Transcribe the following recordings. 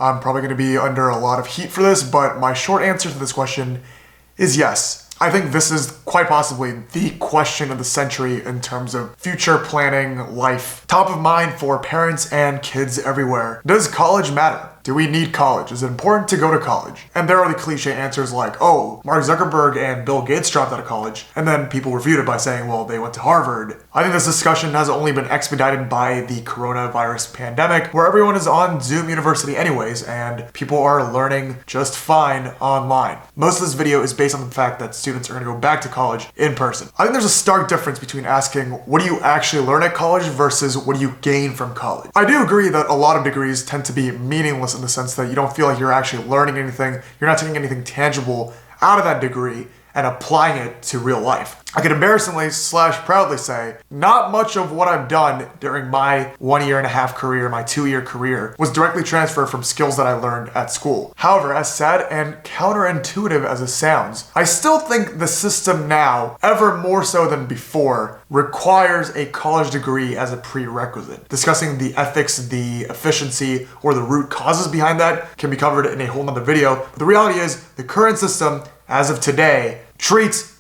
I'm probably going to be under a lot of heat for this, but my short answer to this question is yes. I think this is quite possibly the question of the century in terms of future planning, life. Top of mind for parents and kids everywhere. Does college matter? Do we need college? Is it important to go to college? And there are the cliche answers like, oh, Mark Zuckerberg and Bill Gates dropped out of college. And then people refute it by saying, well, they went to Harvard. I think this discussion has only been expedited by the coronavirus pandemic, where everyone is on Zoom University anyways, and people are learning just fine online. Most of this video is based on the fact that students are going to go back to college in person. I think there's a stark difference between asking, what do you actually learn at college versus what do you gain from college? I do agree that a lot of degrees tend to be meaningless in the sense that you don't feel like you're actually learning anything, you're not taking anything tangible out of that degree and applying it to real life. I can embarrassingly / proudly say, not much of what I've done during my 1.5-year career, my 2-year career, was directly transferred from skills that I learned at school. However, as sad and counterintuitive as it sounds, I still think the system now, ever more so than before, requires a college degree as a prerequisite. Discussing the ethics, the efficiency, or the root causes behind that can be covered in a whole nother video. But the reality is, the current system, as of today, treats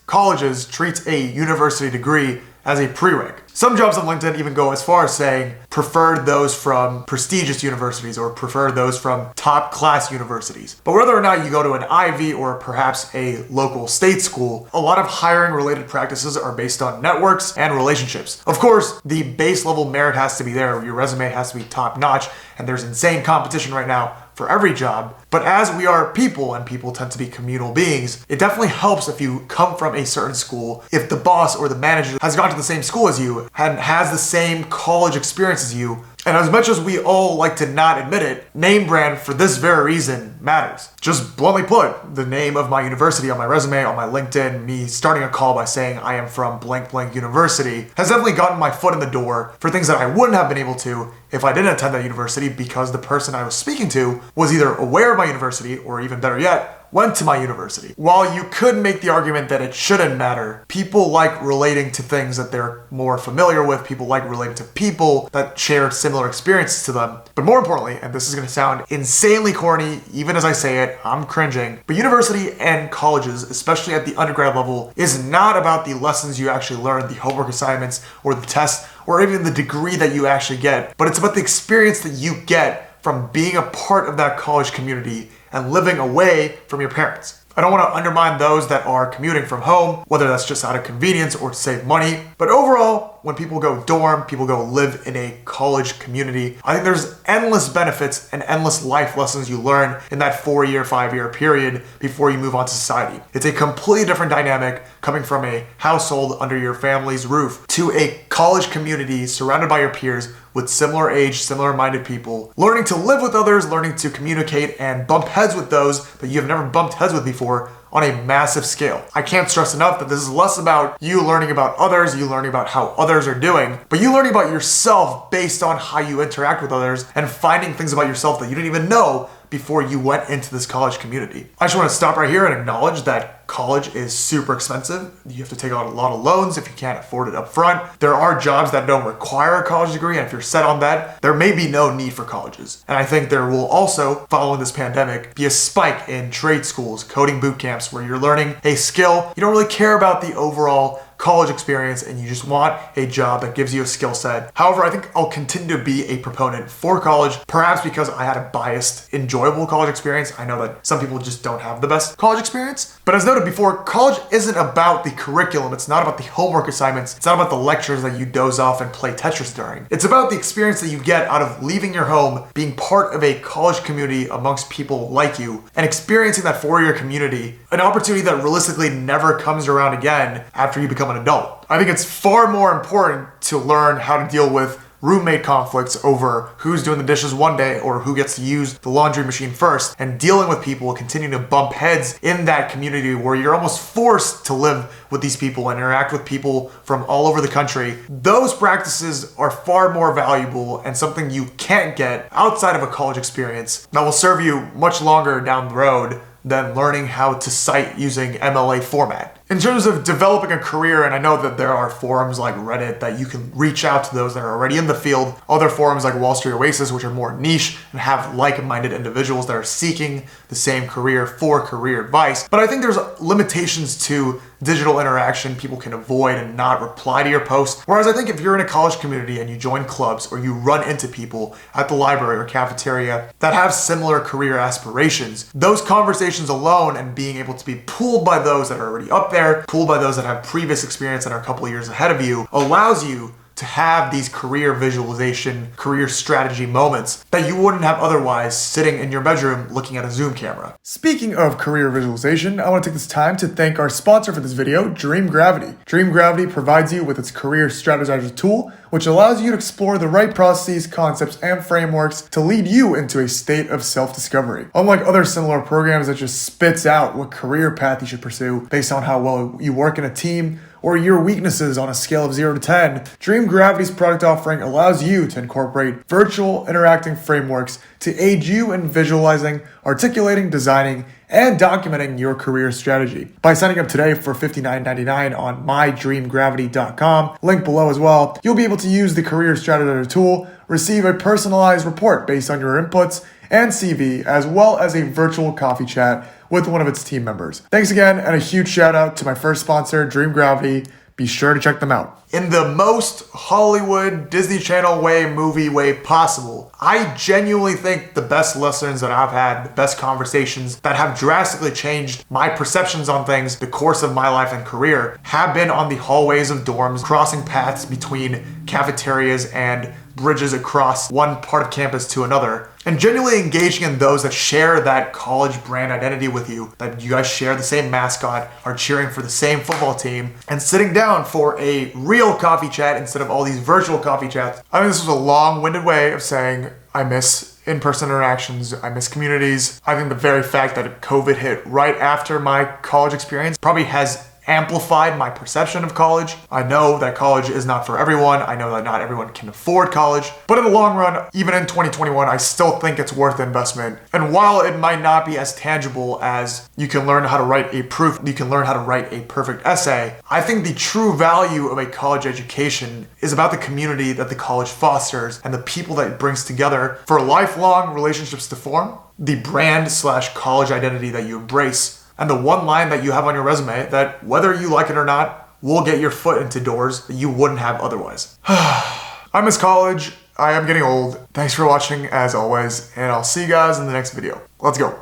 a university degree as a prereq. Some jobs on LinkedIn even go as far as saying preferred those from prestigious universities or prefer those from top class universities. But whether or not you go to an Ivy or perhaps a local state school, a lot of hiring related practices are based on networks and relationships. Of course, the base level merit has to be there, your resume has to be top notch, and there's insane competition right now for every job. But as we are people and people tend to be communal beings, it definitely helps if you come from a certain school, if the boss or the manager has gone to the same school as you and has the same college experience as you. And as much as we all like to not admit it, name brand for this very reason matters. Just bluntly put, the name of my university on my resume, on my LinkedIn, me starting a call by saying I am from blank blank university has definitely gotten my foot in the door for things that I wouldn't have been able to if I didn't attend that university, because the person I was speaking to was either aware of my university or, even better yet, went to my university. While you could make the argument that it shouldn't matter, people like relating to things that they're more familiar with, people like relating to people that share similar experiences to them. But more importantly, and this is gonna sound insanely corny, even as I say it, I'm cringing, but university and colleges, especially at the undergrad level, is not about the lessons you actually learn, the homework assignments, or the tests, or even the degree that you actually get, but it's about the experience that you get from being a part of that college community and living away from your parents. I don't want to undermine those that are commuting from home, whether that's just out of convenience or to save money. But overall, when people go dorm, people go live in a college community, I think there's endless benefits and endless life lessons you learn in that 4-year, 5-year period before you move on to society. It's a completely different dynamic coming from a household under your family's roof to a college community surrounded by your peers with similar age, similar minded people, learning to live with others, learning to communicate and bump heads with those that you have never bumped heads with before on a massive scale. I can't stress enough that this is less about you learning about others, you learning about how others are doing, but you learning about yourself based on how you interact with others and finding things about yourself that you didn't even know before you went into this college community. I just want to stop right here and acknowledge that college is super expensive. You have to take out a lot of loans if you can't afford it up front. There are jobs that don't require a college degree, and if you're set on that, there may be no need for colleges. And I think there will also, following this pandemic, be a spike in trade schools, coding boot camps, where you're learning a skill. You don't really care about the overall college experience and you just want a job that gives you a skill set. However, I think I'll continue to be a proponent for college, perhaps because I had a biased, enjoyable college experience. I know that some people just don't have the best college experience. But as noted before, college isn't about the curriculum. It's not about the homework assignments. It's not about the lectures that you doze off and play Tetris during. It's about the experience that you get out of leaving your home, being part of a college community amongst people like you, and experiencing that 4-year community, an opportunity that realistically never comes around again after you become an adult. I think it's far more important to learn how to deal with roommate conflicts over who's doing the dishes one day or who gets to use the laundry machine first, and dealing with people, continuing to bump heads in that community where you're almost forced to live with these people and interact with people from all over the country. Those practices are far more valuable and something you can't get outside of a college experience that will serve you much longer down the road than learning how to cite using MLA format. In terms of developing a career, and I know that there are forums like Reddit that you can reach out to those that are already in the field, other forums like Wall Street Oasis, which are more niche and have like-minded individuals that are seeking the same career for career advice. But I think there's limitations to digital interaction. People can avoid and not reply to your posts. Whereas I think if you're in a college community and you join clubs or you run into people at the library or cafeteria that have similar career aspirations, those conversations alone and being able to be pulled by those that are already up there, pulled by those that have previous experience and are a couple of years ahead of you, allows you to have these career visualization, career strategy moments that you wouldn't have otherwise sitting in your bedroom looking at a Zoom camera. Speaking of career visualization, I want to take this time to thank our sponsor for this video, Dream Gravity. Dream Gravity provides you with its career strategizer tool, which allows you to explore the right processes, concepts, and frameworks to lead you into a state of self-discovery. Unlike other similar programs that just spits out what career path you should pursue based on how well you work in a team, or your weaknesses on a scale of 0 to 10, Dream Gravity's product offering allows you to incorporate virtual interacting frameworks to aid you in visualizing, articulating, designing, and documenting your career strategy. By signing up today for $59.99 on mydreamgravity.com, link below as well, you'll be able to use the Career Strategizer tool, receive a personalized report based on your inputs and CV, as well as a virtual coffee chat with one of its team members. Thanks again, and a huge shout out to my first sponsor, Dream Gravity. Be sure to check them out. In the most Hollywood, Disney Channel movie way possible, I genuinely think the best lessons that I've had, the best conversations that have drastically changed my perceptions on things, the course of my life and career, have been on the hallways of dorms, crossing paths between cafeterias and bridges across one part of campus to another, and genuinely engaging in those that share that college brand identity with you, that you guys share the same mascot, are cheering for the same football team, and sitting down for a real coffee chat instead of all these virtual coffee chats. I mean, this was a long-winded way of saying I miss in-person interactions, I miss communities. I think the very fact that COVID hit right after my college experience probably has amplified my perception of college. I know that college is not for everyone. I know that not everyone can afford college. But in the long run, even in 2021, I still think it's worth the investment. And while it might not be as tangible as you can learn how to write a proof, you can learn how to write a perfect essay, I think the true value of a college education is about the community that the college fosters and the people that it brings together for lifelong relationships to form, the brand/college identity that you embrace, and the one line that you have on your resume that, whether you like it or not, will get your foot into doors that you wouldn't have otherwise. I miss college. I am getting old. Thanks for watching as always, and I'll see you guys in the next video. Let's go.